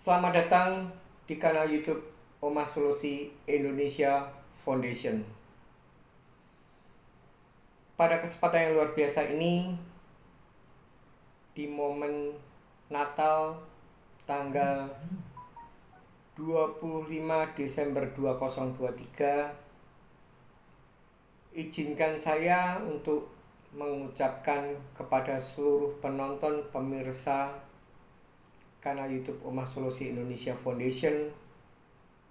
Selamat datang di kanal YouTube Omah Solusi Indonesia Foundation. Pada kesempatan yang luar biasa ini, di momen Natal tanggal 25 Desember 2023, izinkan saya untuk mengucapkan kepada seluruh penonton pemirsa kanal YouTube Omah Solusi Indonesia Foundation,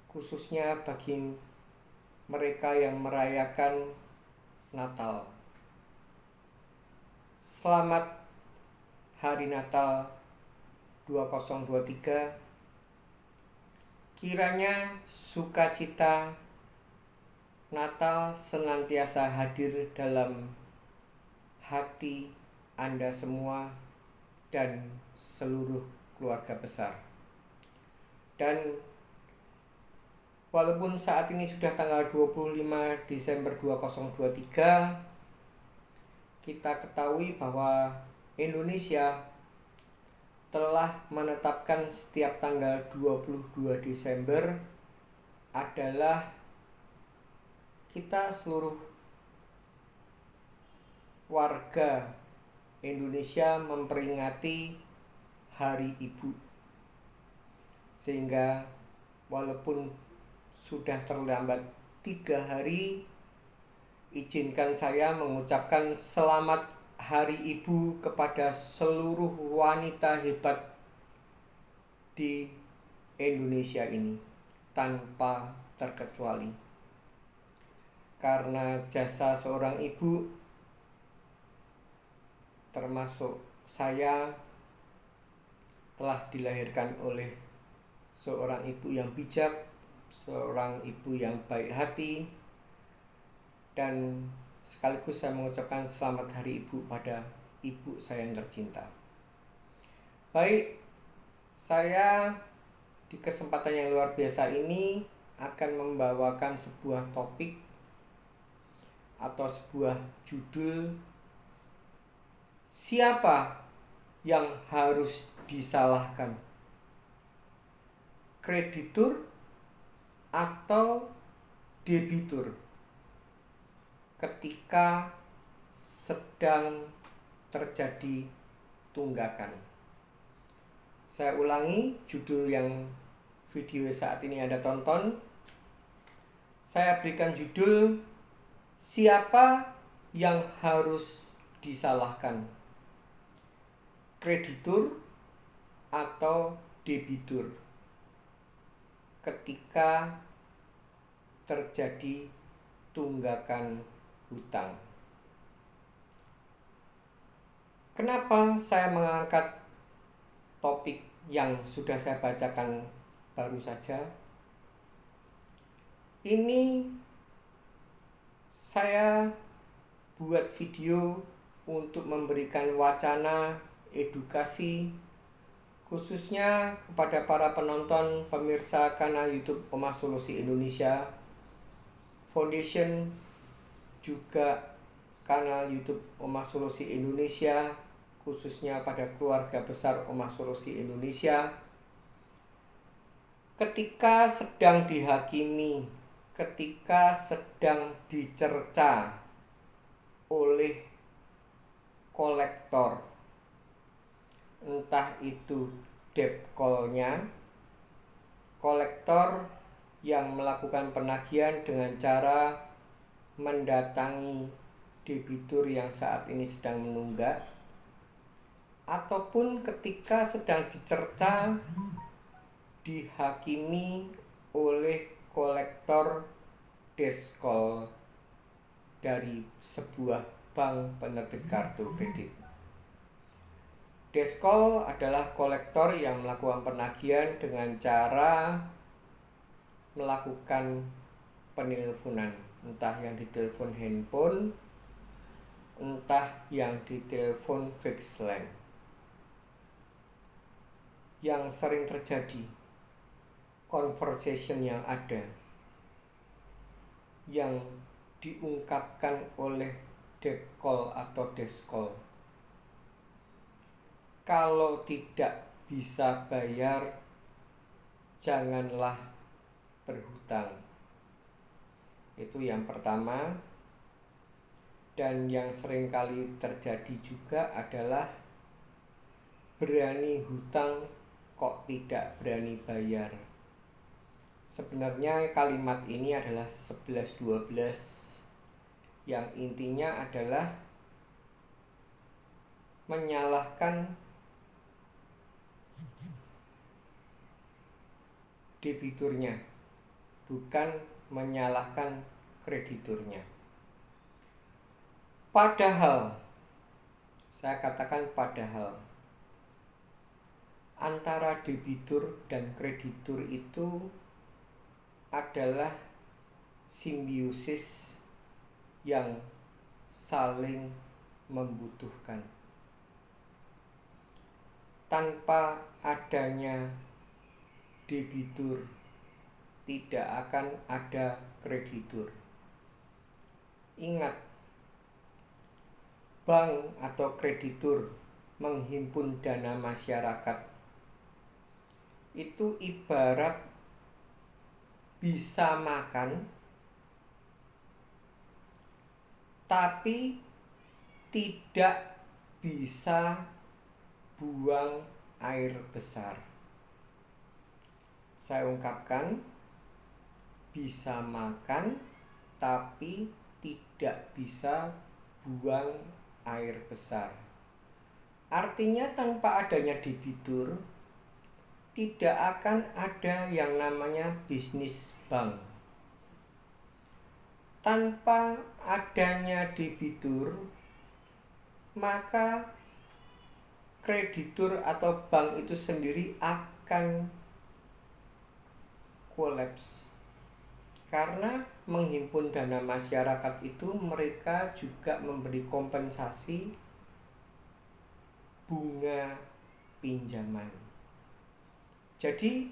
khususnya bagi mereka yang merayakan Natal. Selamat Hari Natal 2023. Kiranya sukacita Natal senantiasa hadir dalam hati Anda semua dan seluruh keluarga besar. Dan walaupun saat ini sudah tanggal 25 Desember 2023, kita ketahui bahwa Indonesia telah menetapkan setiap tanggal 22 Desember adalah kita seluruh warga Indonesia memperingati Hari Ibu. Sehingga walaupun sudah terlambat 3 hari, izinkan saya mengucapkan selamat Hari Ibu kepada seluruh wanita hebat di Indonesia ini tanpa terkecuali. Karena jasa seorang ibu, termasuk saya, telah dilahirkan oleh seorang ibu yang bijak, seorang ibu yang baik hati, dan sekaligus saya mengucapkan selamat Hari Ibu pada ibu saya yang tercinta. Baik, saya di kesempatan yang luar biasa ini akan membawakan sebuah topik atau sebuah judul, siapa yang harus disalahkan, kreditur atau debitur ketika sedang terjadi tunggakan. Saya ulangi judul yang video saat ini Anda tonton. Saya berikan judul, siapa yang harus disalahkan, kreditur atau debitur ketika terjadi tunggakan hutang. Kenapa saya mengangkat topik yang sudah saya bacakan baru saja? Ini saya buat video untuk memberikan wacana edukasi khususnya kepada para penonton pemirsa kanal YouTube Omah Solusi Indonesia Foundation, juga kanal YouTube Omah Solusi Indonesia, khususnya pada keluarga besar Omah Solusi Indonesia, ketika sedang dihakimi, ketika sedang dicerca oleh kolektor, entah itu debt call-nya, kolektor yang melakukan penagihan dengan cara mendatangi debitur yang saat ini sedang menunggak, ataupun ketika sedang dicerca, dihakimi oleh kolektor debt call dari sebuah bank penerbit kartu kredit. Debt call adalah kolektor yang melakukan penagihan dengan cara melakukan penelponan, entah yang ditelepon handphone, entah yang ditelepon fixed line. Yang sering terjadi, conversation yang ada, yang diungkapkan oleh debt call atau desk call, kalau tidak bisa bayar, janganlah berhutang. Itu yang pertama. Dan yang seringkali terjadi juga adalah berani hutang kok tidak berani bayar. Sebenarnya kalimat ini adalah 11-12 yang intinya adalah menyalahkan debiturnya, bukan menyalahkan krediturnya. Padahal, saya katakan padahal, antara debitur dan kreditur itu adalah simbiosis yang saling membutuhkan. Tanpa adanya debitur, tidak akan ada kreditur. Ingat, bank atau kreditur menghimpun dana masyarakat itu ibarat bisa makan tapi tidak bisa buang air besar. Saya ungkapkan, bisa makan tapi tidak bisa buang air besar. Artinya tanpa adanya debitur tidak akan ada yang namanya bisnis bank. Tanpa adanya debitur, maka kreditur atau bank itu sendiri akan kolaps. Karena menghimpun dana masyarakat itu mereka juga memberi kompensasi bunga pinjaman. Jadi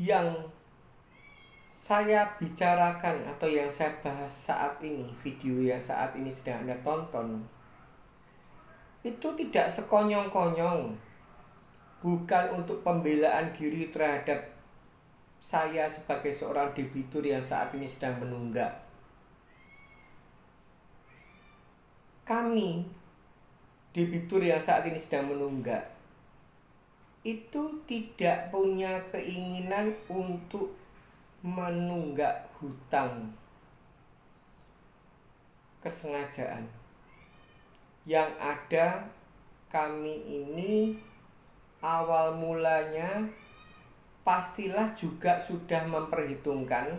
yang saya bicarakan atau yang saya bahas saat ini, video yang saat ini sedang Anda tonton, itu tidak sekonyong-konyong, bukan untuk pembelaan diri terhadap saya sebagai seorang debitur yang saat ini sedang menunggak. Kami debitur yang saat ini sedang menunggak itu tidak punya keinginan untuk menunggak hutang kesengajaan. Yang ada kami ini awal mulanya pastilah juga sudah memperhitungkan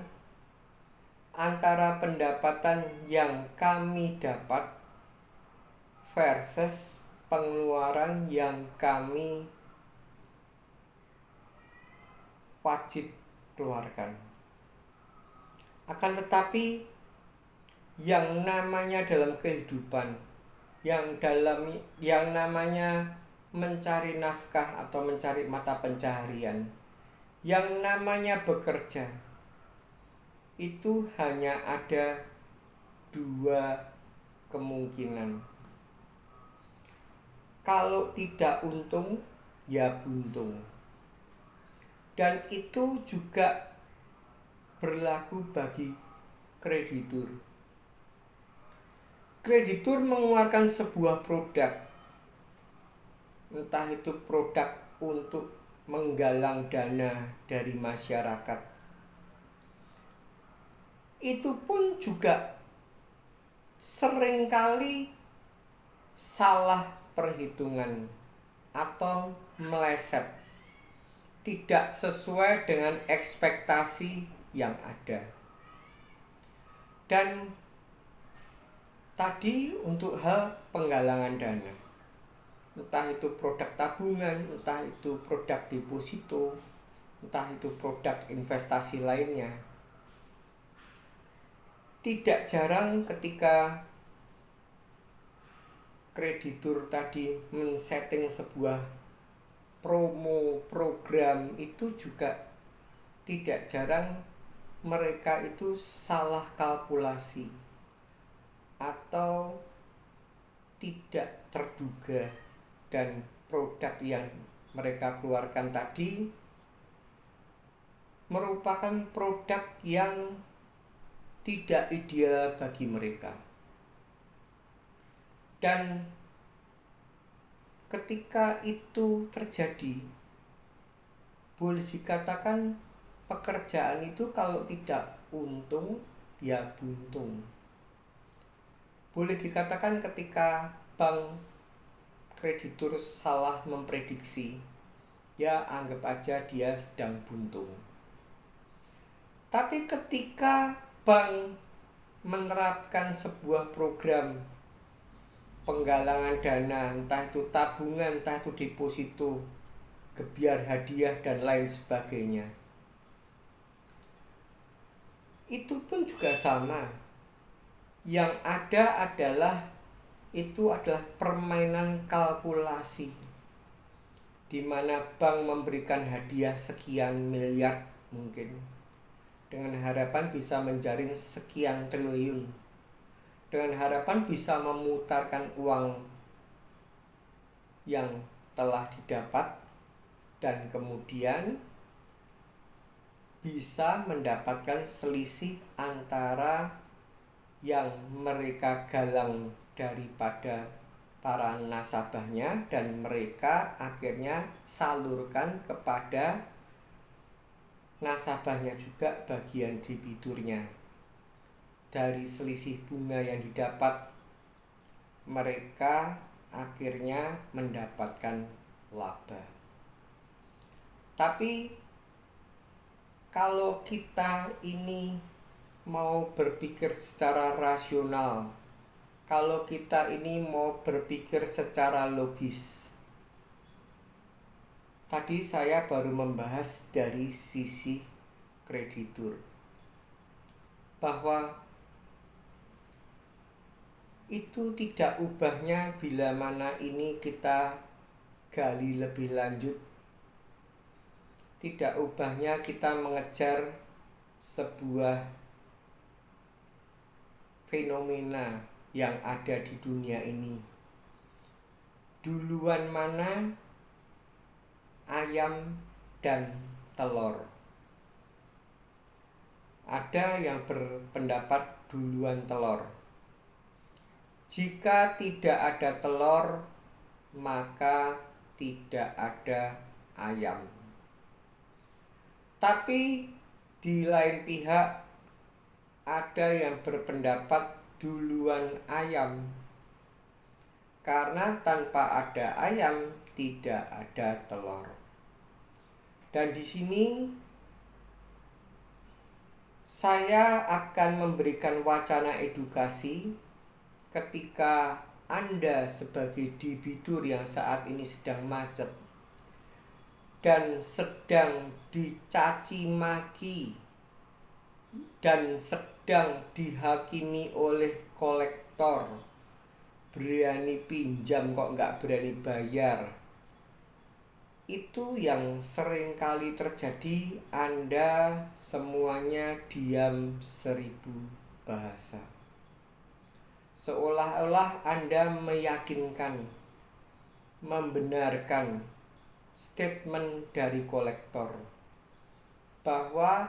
antara pendapatan yang kami dapat versus pengeluaran yang kami wajib keluarkan. Akan tetapi yang namanya dalam kehidupan, yang namanya mencari nafkah atau mencari mata pencaharian, yang namanya bekerja, itu hanya ada dua kemungkinan. Kalau tidak untung, ya buntung. Dan itu juga berlaku bagi kreditur. Kreditur mengeluarkan sebuah produk, entah itu produk untuk menggalang dana dari masyarakat. Itu pun juga seringkali salah perhitungan atau meleset, tidak sesuai dengan ekspektasi yang ada. Dan tadi untuk hal penggalangan dana, entah itu produk tabungan, entah itu produk deposito, entah itu produk investasi lainnya, tidak jarang ketika kreditur tadi men-setting sebuah promo program, itu juga tidak jarang mereka itu salah kalkulasi atau tidak terduga, dan produk yang mereka keluarkan tadi merupakan produk yang tidak ideal bagi mereka. Dan ketika itu terjadi, boleh dikatakan pekerjaan itu kalau tidak untung, ya buntung. Boleh dikatakan ketika bank kreditur salah memprediksi, ya anggap aja dia sedang buntung. Tapi ketika bank menerapkan sebuah program penggalangan dana, entah itu tabungan, entah itu deposito, gebyar hadiah, dan lain sebagainya, itu pun juga sama. Yang ada adalah permainan kalkulasi, di mana bank memberikan hadiah sekian miliar mungkin, dengan harapan bisa menjaring sekian triliun, dengan harapan bisa memutarkan uang yang telah didapat, dan kemudian bisa mendapatkan selisih antara yang mereka galang daripada para nasabahnya dan mereka akhirnya salurkan kepada nasabahnya juga bagian debiturnya. Dari selisih bunga yang didapat, mereka akhirnya mendapatkan laba. Tapi kalau kita ini mau berpikir secara rasional, kalau kita ini mau berpikir secara logis, tadi saya baru membahas dari sisi kreditur, bahwa itu tidak ubahnya bila mana ini kita gali lebih lanjut. Tidak ubahnya kita mengejar sebuah fenomena yang ada di dunia ini. Duluan mana ayam dan telur? Ada yang berpendapat duluan telur. Jika tidak ada telur, maka tidak ada ayam. Tapi di lain pihak ada yang berpendapat duluan ayam, karena tanpa ada ayam tidak ada telur. Dan di sini saya akan memberikan wacana edukasi ketika Anda sebagai debitur yang saat ini sedang macet dan sedang dicaci maki dan sedang dihakimi oleh kolektor, berani pinjam kok nggak berani bayar. Itu yang sering kali terjadi. Anda semuanya diam 1000 bahasa, seolah-olah Anda meyakinkan, membenarkan statement dari kolektor bahwa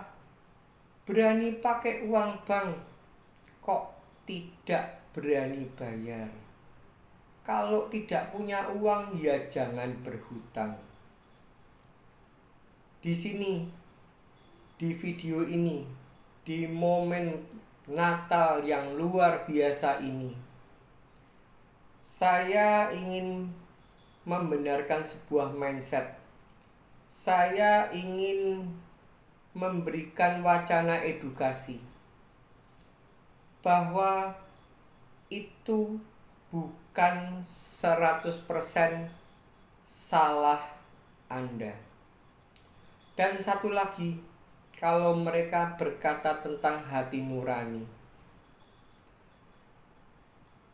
berani pakai uang bank kok tidak berani bayar. Kalau tidak punya uang ya jangan berhutang. Di sini, di video ini, di momen Natal yang luar biasa ini, saya ingin membenarkan sebuah mindset. Saya ingin memberikan wacana edukasi bahwa itu bukan 100% salah Anda. Dan satu lagi, kalau mereka berkata tentang hati nurani,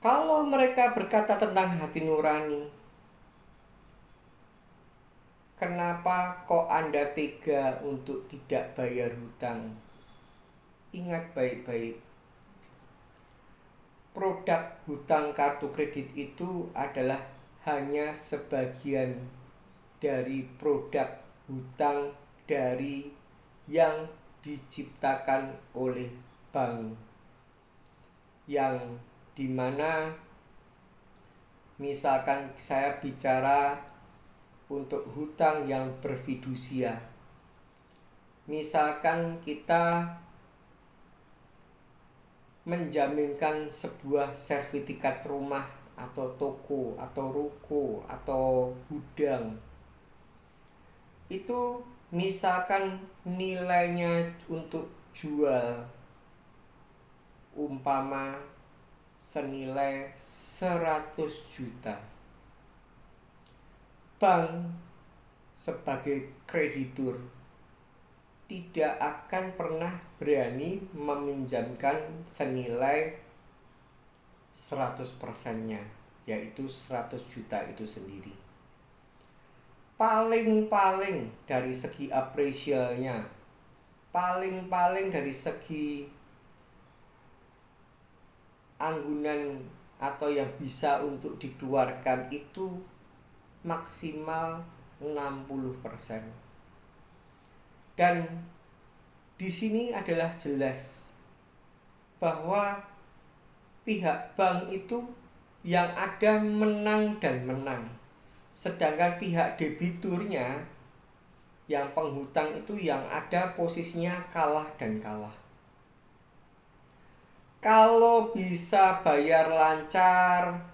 kalau mereka berkata tentang hati nurani, kenapa kok Anda tega untuk tidak bayar hutang? Ingat baik-baik, produk hutang kartu kredit itu adalah hanya sebagian dari produk hutang dari yang diciptakan oleh bank, yang dimana misalkan saya bicara untuk hutang yang berfidusia, misalkan kita menjaminkan sebuah sertifikat rumah atau toko atau ruko atau gudang, itu misalkan nilainya untuk jual umpama senilai 100 juta, bank sebagai kreditur tidak akan pernah berani meminjamkan senilai 100%-nya, yaitu 100 juta itu sendiri. Paling-paling dari segi apresialnya, paling-paling dari segi anggunan atau yang bisa untuk dikeluarkan itu maksimal 60%. Dan di sini adalah jelas bahwa pihak bank itu yang ada menang dan menang, sedangkan pihak debiturnya yang penghutang itu yang ada posisinya kalah dan kalah. Kalau bisa bayar lancar,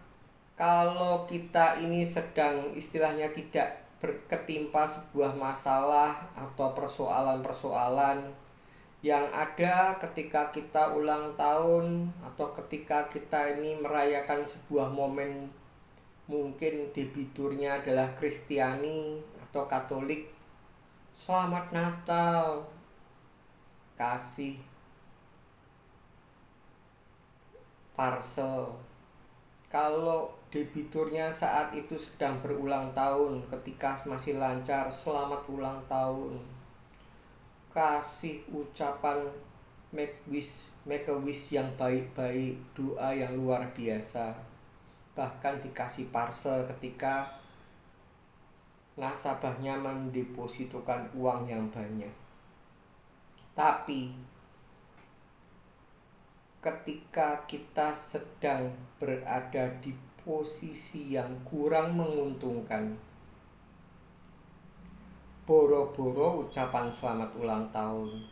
kalau kita ini sedang istilahnya tidak ketimpa sebuah masalah atau persoalan-persoalan yang ada ketika kita ulang tahun atau ketika kita ini merayakan sebuah momen, mungkin debiturnya adalah Kristiani atau Katolik, selamat Natal, kasih parcel. Kalau debiturnya saat itu sedang berulang tahun, ketika masih lancar, selamat ulang tahun, kasih ucapan make a wish yang baik-baik, doa yang luar biasa, bahkan dikasih parcel ketika nasabahnya mendepositokan uang yang banyak. Tapi ketika kita sedang berada di posisi yang kurang menguntungkan, boro-boro ucapan selamat ulang tahun,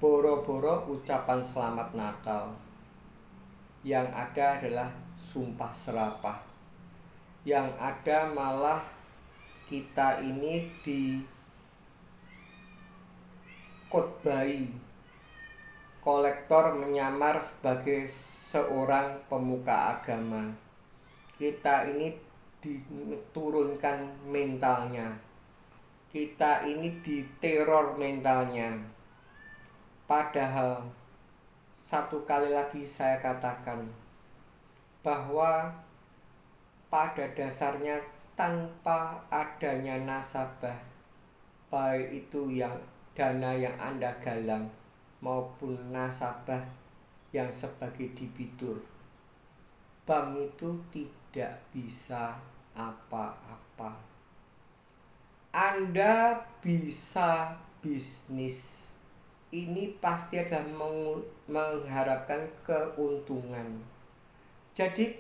boro-boro ucapan selamat Natal, yang ada adalah sumpah serapah, yang ada malah kita ini dikotbai, kolektor menyamar sebagai seorang pemuka agama. Kita ini diturunkan mentalnya, kita ini diteror mentalnya. Padahal satu kali lagi saya katakan bahwa pada dasarnya tanpa adanya nasabah, baik itu yang dana yang Anda galang maupun nasabah yang sebagai debitur, bank itu tidak bisa apa-apa. Anda bisa bisnis, ini pasti adalah mengharapkan keuntungan. Jadi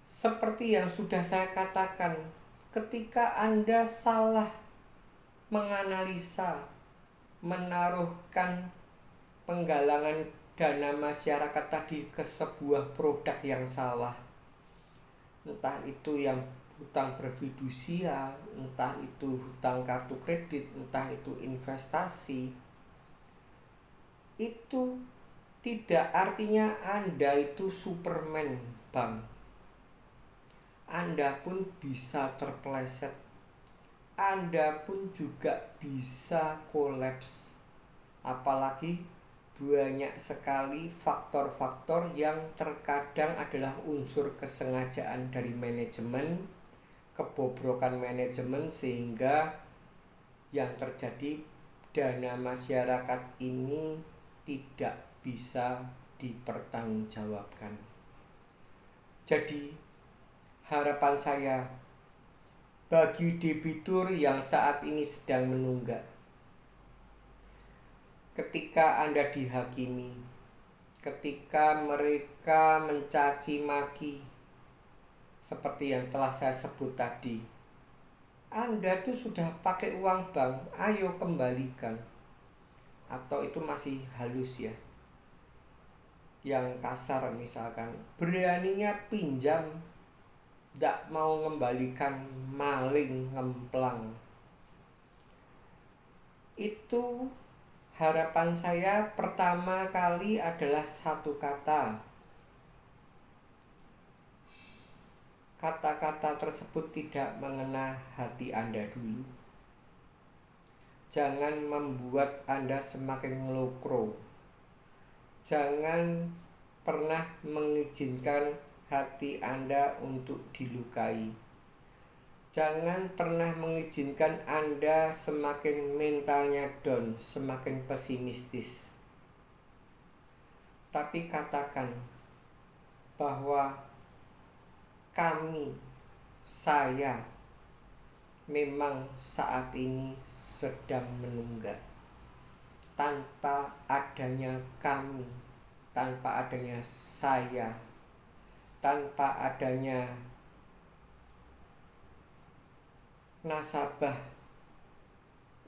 seperti yang sudah saya katakan, ketika Anda salah menganalisa, menaruhkan penggalangan dana masyarakat tadi ke sebuah produk yang salah, entah itu yang hutang berfidusia, entah itu hutang kartu kredit, entah itu investasi, itu tidak artinya Anda itu Superman, Bang. Anda pun bisa terpeleset, Anda pun juga bisa kolaps. Apalagi banyak sekali faktor-faktor yang terkadang adalah unsur kesengajaan dari manajemen, kebobrokan manajemen, sehingga yang terjadi dana masyarakat ini tidak bisa dipertanggungjawabkan. Jadi harapan saya bagi debitur yang saat ini sedang menunggak, ketika Anda dihakimi, ketika mereka mencaci maki seperti yang telah saya sebut tadi, Anda tuh sudah pakai uang bank, ayo kembalikan. Atau itu masih halus ya, yang kasar misalkan, beraninya pinjam, tidak mau mengembalikan, maling, ngemplang. Itu harapan saya pertama kali adalah satu kata. Kata-kata tersebut tidak mengena hati Anda dulu. Jangan membuat Anda semakin ngelokro. Jangan pernah mengizinkan hati Anda untuk dilukai. Jangan pernah mengizinkan Anda semakin mentalnya down, semakin pesimistis. Tapi katakan bahwa saya memang saat ini sedang menunggak. Tanpa adanya kami, tanpa adanya saya, tanpa adanya nasabah,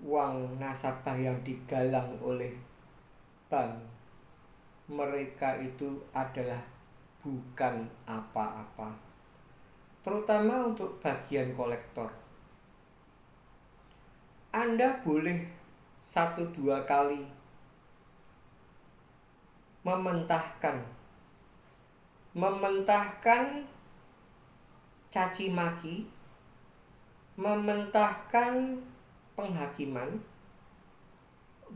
uang nasabah yang digalang oleh bank, mereka itu adalah bukan apa-apa. Terutama untuk bagian kolektor. Anda boleh 1-2 kali mementahkan caci maki, mementahkan penghakiman.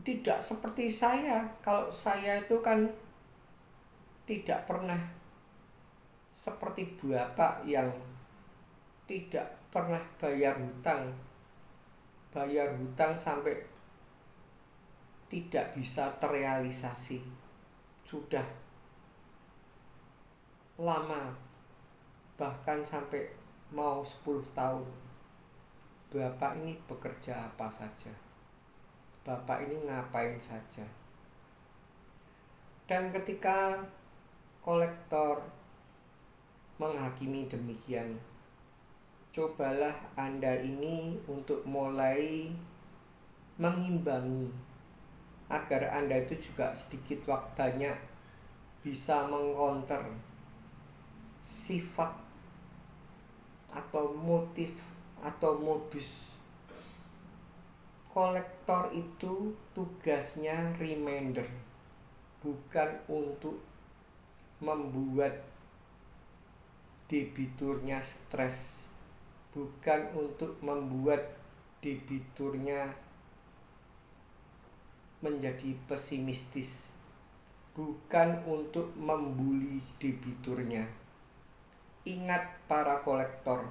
Tidak seperti saya. Kalau saya itu kan tidak pernah seperti bapak yang tidak pernah bayar hutang sampai tidak bisa terrealisasi. Sudah lama, bahkan sampai mau 10 tahun. Bapak ini bekerja apa saja, bapak ini ngapain saja. Dan ketika kolektor menghakimi demikian, cobalah Anda ini untuk mulai mengimbangi, agar Anda itu juga sedikit banyak bisa mengcounter sifat atau motif atau modus kolektor. Itu tugasnya reminder, bukan untuk membuat debiturnya stres, bukan untuk membuat debiturnya menjadi pesimistis, bukan untuk membuli debiturnya. Ingat para kolektor,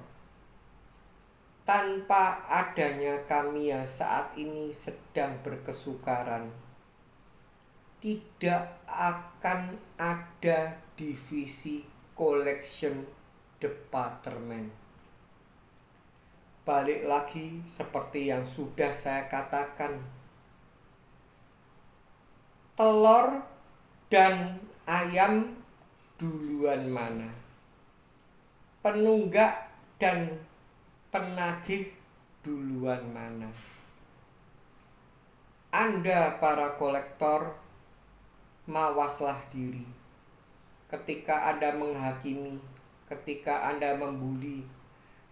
tanpa adanya kami yang saat ini sedang berkesukaran, tidak akan ada divisi collection department. Balik lagi seperti yang sudah saya katakan, telur dan ayam duluan mana? Penunggak dan penagih duluan mana? Anda para kolektor, mawaslah diri. Ketika Anda menghakimi, ketika Anda membuli,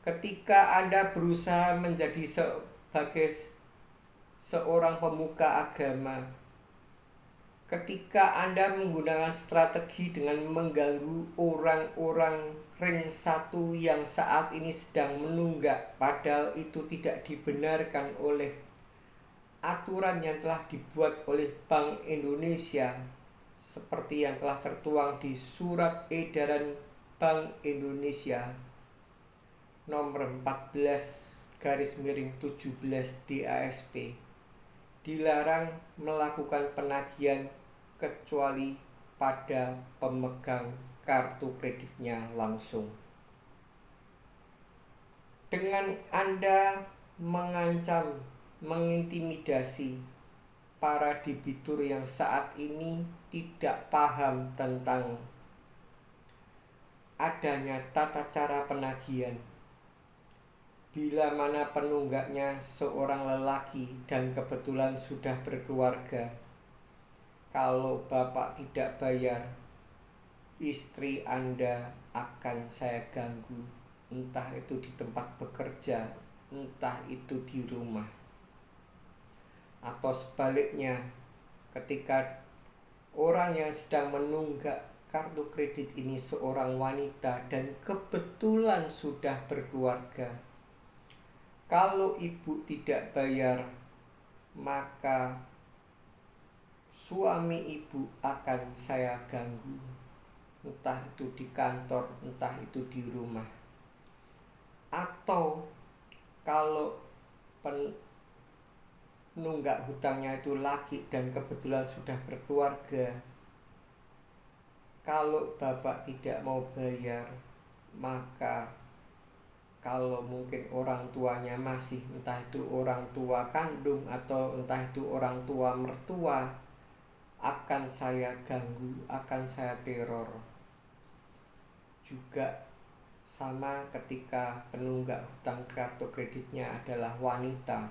ketika Anda berusaha menjadi sebagai seorang pemuka agama, ketika Anda menggunakan strategi dengan mengganggu orang-orang ring 1 yang saat ini sedang menunggak, padahal itu tidak dibenarkan oleh aturan yang telah dibuat oleh Bank Indonesia, seperti yang telah tertuang di Surat Edaran Bank Indonesia nomor 14/17 DASP. Dilarang melakukan penagihan kecuali pada pemegang kartu kreditnya langsung. Dengan Anda mengancam, mengintimidasi, para debitur yang saat ini tidak paham tentang adanya tata cara penagihan. Bila mana penunggaknya seorang lelaki dan kebetulan sudah berkeluarga, kalau Bapak tidak bayar, istri Anda akan saya ganggu, entah itu di tempat bekerja, entah itu di rumah. Atau sebaliknya, ketika orang yang sedang menunggak kartu kredit ini seorang wanita dan kebetulan sudah berkeluarga, kalau ibu tidak bayar, maka suami ibu akan saya ganggu, entah itu di kantor, entah itu di rumah. Atau kalau penunggak hutangnya itu laki dan kebetulan sudah berkeluarga, kalau Bapak tidak mau bayar, maka kalau mungkin orang tuanya masih, entah itu orang tua kandung atau entah itu orang tua mertua, akan saya ganggu, akan saya teror. Juga sama ketika penunggak hutang kartu kreditnya adalah wanita.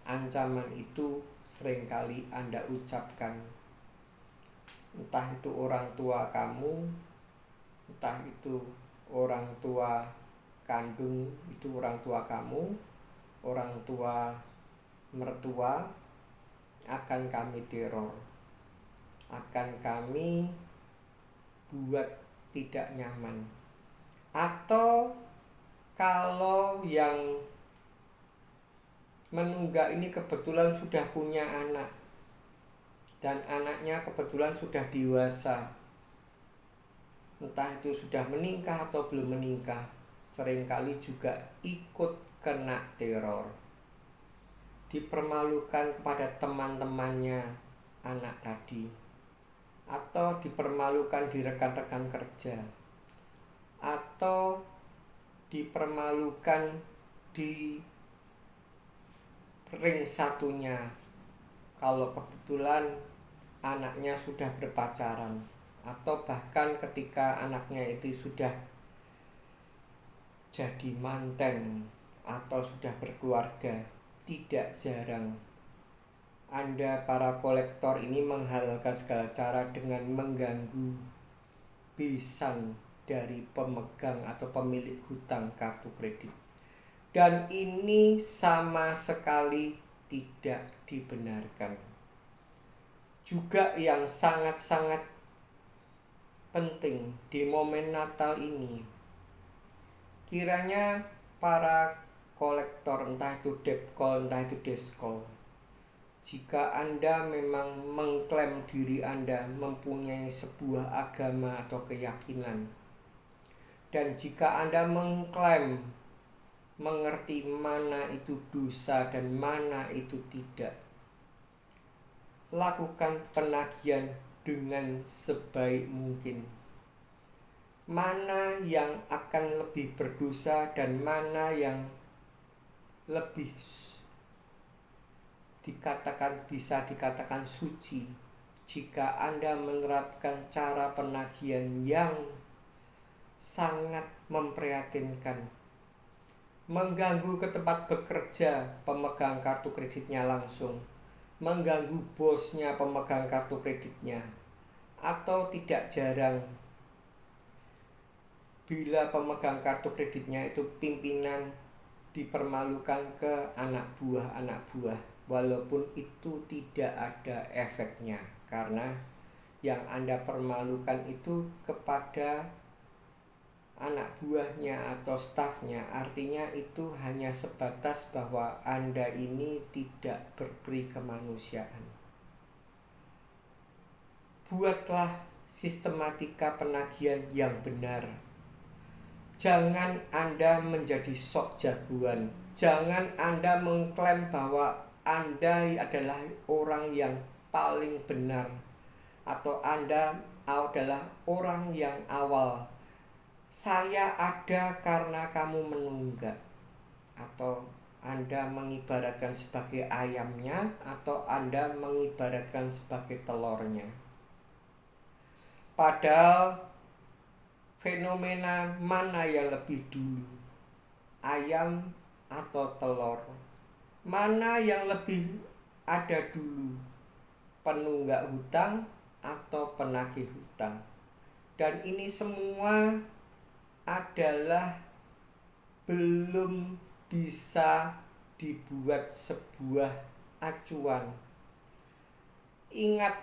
Ancaman itu seringkali Anda ucapkan, entah itu orang tua kamu, entah itu orang tua kandung, itu orang tua kamu, orang tua mertua, akan kami teror, akan kami buat tidak nyaman. Atau kalau yang menunggak ini kebetulan sudah punya anak dan anaknya kebetulan sudah dewasa, entah itu sudah menikah atau belum menikah, seringkali juga ikut kena teror, dipermalukan kepada teman-temannya anak tadi, atau dipermalukan di rekan-rekan kerja, atau dipermalukan di ring satunya kalau kebetulan anaknya sudah berpacaran, atau bahkan ketika anaknya itu sudah jadi manten atau sudah berkeluarga. Tidak jarang Anda para kolektor ini menghalalkan segala cara dengan mengganggu besan dari pemegang atau pemilik hutang kartu kredit. Dan ini sama sekali tidak dibenarkan. Juga yang sangat-sangat penting di momen Natal ini, kiranya para kolektor, entah itu debkol, entah itu deskol, jika Anda memang mengklaim diri Anda mempunyai sebuah agama atau keyakinan, dan jika Anda mengklaim mengerti mana itu dosa dan mana itu tidak, lakukan penagihan dengan sebaik mungkin. Mana yang akan lebih berdosa dan mana yang lebih bisa dikatakan suci, jika Anda menerapkan cara penagihan yang sangat memprihatinkan, mengganggu ke tempat bekerja pemegang kartu kreditnya langsung, mengganggu bosnya pemegang kartu kreditnya, atau tidak jarang bila pemegang kartu kreditnya itu pimpinan, dipermalukan ke anak buah, walaupun itu tidak ada efeknya, karena yang Anda permalukan itu kepada anak buahnya atau stafnya, artinya itu hanya sebatas bahwa Anda ini tidak berperi kemanusiaan. Buatlah sistematika penagihan yang benar. Jangan Anda menjadi sok jagoan. Jangan Anda mengklaim bahwa Anda adalah orang yang paling benar, atau Anda adalah orang yang awal. Saya ada karena kamu menunggak, atau Anda mengibaratkan sebagai ayamnya atau Anda mengibaratkan sebagai telurnya. Padahal fenomena mana yang lebih dulu? Ayam atau telur? Mana yang lebih ada dulu? Penunggak hutang atau penagih hutang? Dan ini semua adalah belum bisa dibuat sebuah acuan. Ingat,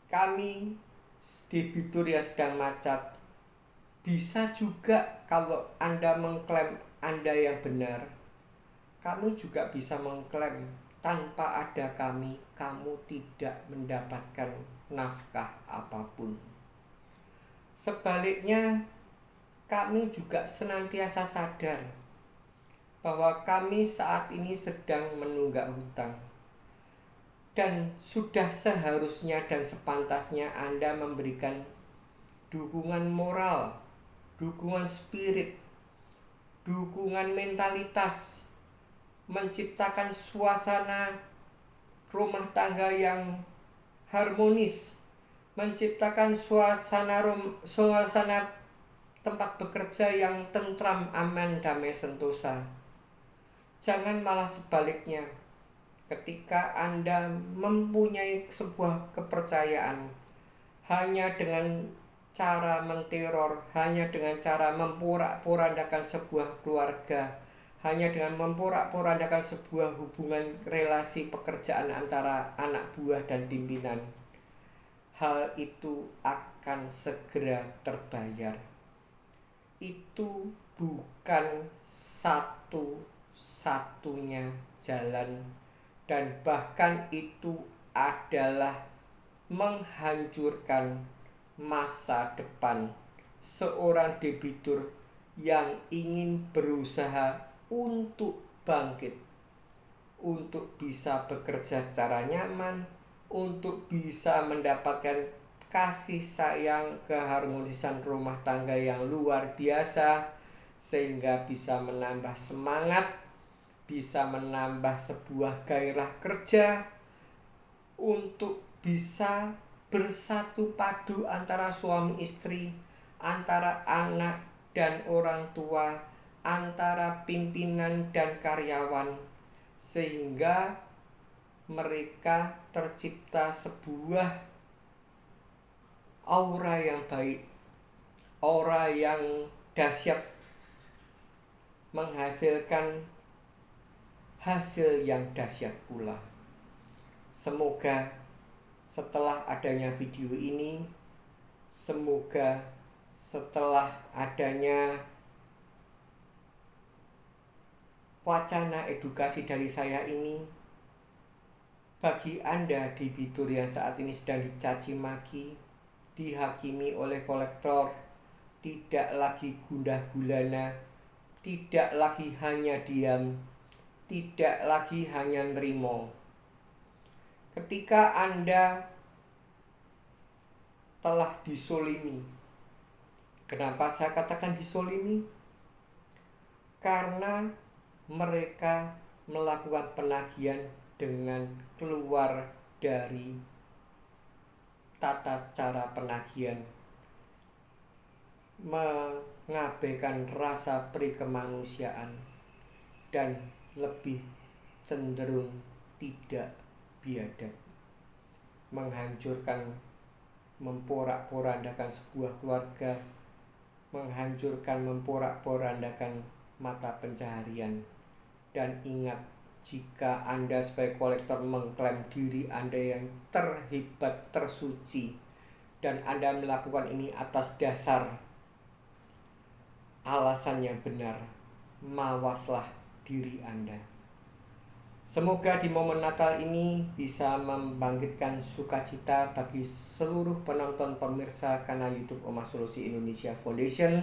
kami debitur yang sedang macet, bisa juga kalau Anda mengklaim Anda yang benar, kami juga bisa mengklaim tanpa ada kami, kamu tidak mendapatkan nafkah apapun. Sebaliknya, kami juga senantiasa sadar bahwa kami saat ini sedang menunggak hutang. Dan sudah seharusnya dan sepantasnya Anda memberikan dukungan moral, dukungan spirit, dukungan mentalitas, menciptakan suasana rumah tangga yang harmonis, menciptakan suasana tempat bekerja yang tentram, aman, damai, sentosa. Jangan malah sebaliknya. Ketika Anda mempunyai sebuah kepercayaan hanya dengan cara menteror, hanya dengan cara memporak-porandakan sebuah keluarga, hanya dengan memporak-porandakan sebuah hubungan relasi pekerjaan antara anak buah dan pimpinan, hal itu akan segera terbayar. Itu bukan satu-satunya jalan, dan bahkan itu adalah menghancurkan masa depan seorang debitur yang ingin berusaha untuk bangkit, untuk bisa bekerja secara nyaman, untuk bisa mendapatkan kasih sayang, keharmonisan rumah tangga yang luar biasa, sehingga bisa menambah semangat, bisa menambah sebuah gairah kerja untuk bisa bersatu padu antara suami istri, antara anak dan orang tua, antara pimpinan dan karyawan, sehingga mereka tercipta sebuah aura yang baik, aura yang dahsyat, menghasilkan hasil yang dahsyat pula. Semoga setelah adanya video ini, semoga setelah adanya wacana edukasi dari saya ini, bagi Anda debitur yang saat ini sedang dicaci maki, dihakimi oleh kolektor, tidak lagi gundah gulana, tidak lagi hanya diam, tidak lagi hanya nerimo. Ketika Anda telah disolimi, kenapa saya katakan disolimi? Karena mereka melakukan penagihan dengan keluar dari tata cara penagihan, mengabaikan rasa perikemanusiaan, dan lebih cenderung tidak biadab, menghancurkan, memporak-porandakan sebuah keluarga, menghancurkan, memporak-porandakan mata pencaharian. Dan ingat, jika Anda sebagai kolektor mengklaim diri Anda yang terhebat, tersuci, dan Anda melakukan ini atas dasar alasan yang benar, mawaslah diri Anda. Semoga di momen Natal ini bisa membangkitkan sukacita bagi seluruh penonton pemirsa kanal YouTube Omah Solusi Indonesia Foundation.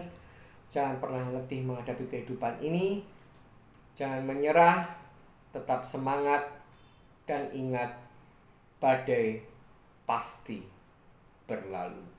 Jangan pernah letih menghadapi kehidupan ini. Jangan menyerah, tetap semangat, dan ingat, badai pasti berlalu.